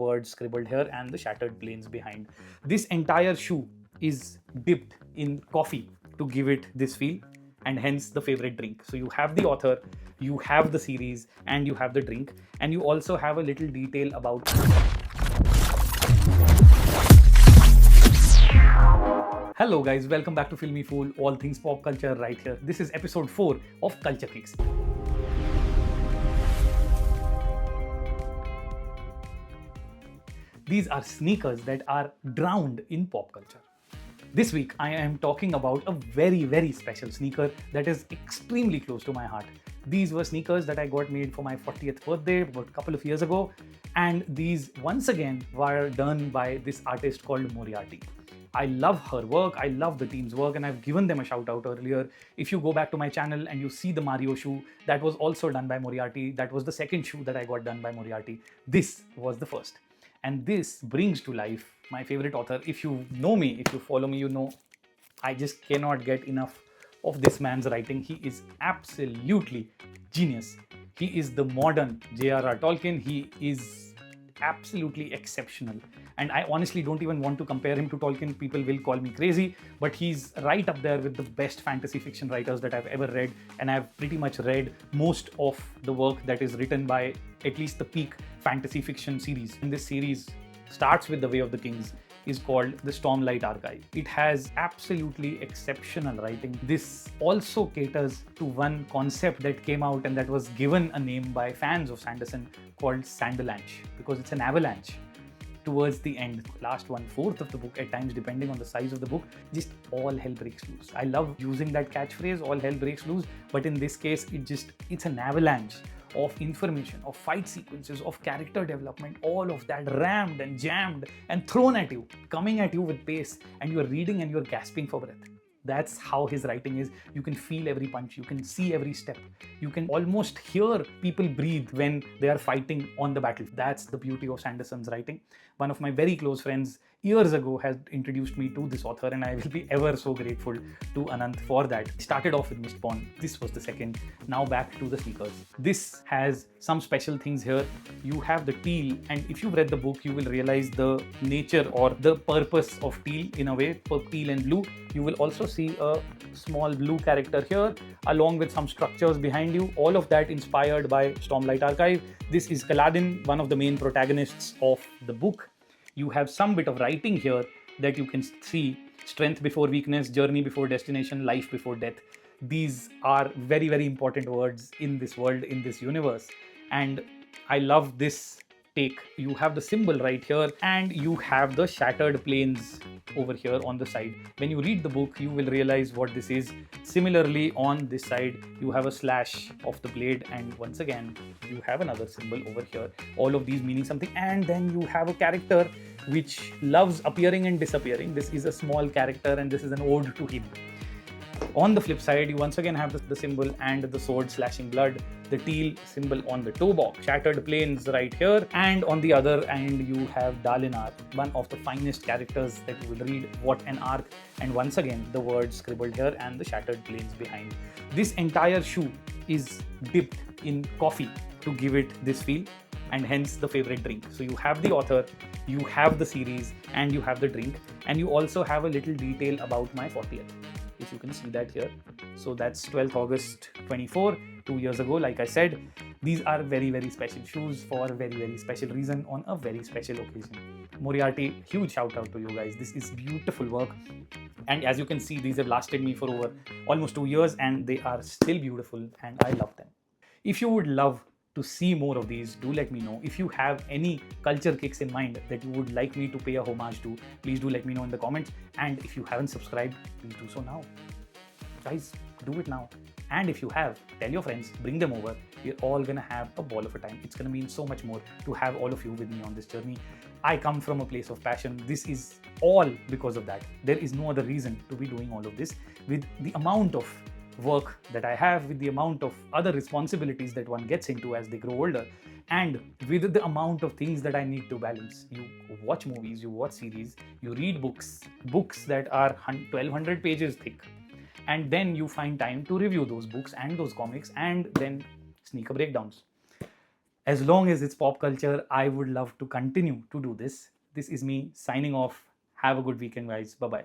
words scribbled here and the shattered planes behind. This entire shoe is dipped in coffee to give it this feel, and hence the favorite drink. So you have the author, you have the series, and you have the drink, and you also have a little detail about. Hello guys, welcome back to FilmyFool, all things pop culture right here. This is episode 4 of Culture Kicks. These are sneakers that are drowned in pop culture. This week, I am talking about a very special sneaker that is extremely close to my heart. These were sneakers that I got made for my 40th birthday about a couple of years ago, and these once again were done by this artist called Moriarty. I love her work, I love the team's work, and I've given them a shout out earlier. If you go back to my channel and you see the Mario shoe, that was also done by Moriarty. That was the second shoe that I got done by Moriarty. This was the first. And this brings to life my favorite author. If you know me, if you follow me, you know I just cannot get enough of this man's writing. He is absolutely genius. He is the modern J.R.R. Tolkien. He is absolutely exceptional. And I honestly don't even want to compare him to Tolkien. People will call me crazy, but he's right up there with the best fantasy fiction writers that I've ever read. And I've pretty much read most of the work that is written by at least the peak fantasy fiction series. And this series starts with The Way of the Kings, is called the Stormlight Archive. It has absolutely exceptional writing. This also caters to one concept that came out and that was given a name by fans of Sanderson called Sandalanche, because it's an avalanche. Towards the end, last 1/4 of the book, at times depending on the size of the book, just all hell breaks loose. I love using that catchphrase, all hell breaks loose, but in this case, it's an avalanche of information, of fight sequences, of character development, all of that rammed and jammed and thrown at you, coming at you with pace, and you're reading and you're gasping for breath. That's how his writing is. You can feel every punch, you can see every step, you can almost hear people breathe when they are fighting on the battlefield. That's the beauty of Sanderson's writing. One of my very close friends years ago has introduced me to this author, and I will be ever so grateful to Anant for that. Started off with Mistborn, this was the second, now back to the sneakers. This has some special things here. You have the teal, and if you've read the book, you will realize the nature or the purpose of teal in a way, teal and blue. You will also see a small blue character here, along with some structures behind you, all of that inspired by Stormlight Archive. This is Kaladin, one of the main protagonists of the book. You have some bit of writing here that you can see: strength before weakness, journey before destination, life before death. These are very important words in this world, in this universe. And I love this take. You have the symbol right here, and you have the shattered planes over here on the side. When you read the book, you will realize what this is. Similarly, on this side, you have a slash of the blade, and once again, you have another symbol over here. All of these meaning something, and then you have a character which loves appearing and disappearing. This is a small character, and this is an ode to him. On the flip side, you once again have the symbol and the sword slashing blood, the teal symbol on the toe box, shattered planes right here, and on the other end you have Dalinar, one of the finest characters that you will read. What an arc! And once again, the words scribbled here and the shattered planes behind. This entire shoe is dipped in coffee to give it this feel, and hence the favorite drink. So you have the author, you have the series, and you have the drink, and you also have a little detail about my 40th. If you can see that here. So that's 12th August 24, 2 years ago. Like I said, these are very special shoes for a very special reason on a very special occasion. Moriarty, huge shout out to you guys. This is beautiful work. And as you can see, these have lasted me for over almost 2 years, and they are still beautiful, and I love them. If you would love to see more of these, do let me know. If you have any culture kicks in mind that you would like me to pay a homage to, please do let me know in the comments. And if you haven't subscribed, please do so now. Guys, do it now. And if you have, tell your friends, bring them over. We're all gonna have a ball of a time. It's gonna mean so much more to have all of you with me on this journey. I come from a place of passion. This is all because of that. There is no other reason to be doing all of this. With the amount of work that I have, with the amount of other responsibilities that one gets into as they grow older, and with the amount of things that I need to balance. You watch movies, you watch series, you read books that are 1200 pages thick, and then you find time to review those books and those comics, and then sneaker breakdowns. As long as it's pop culture, I would love to continue to do this. This is me signing off. Have a good weekend, guys. Bye bye.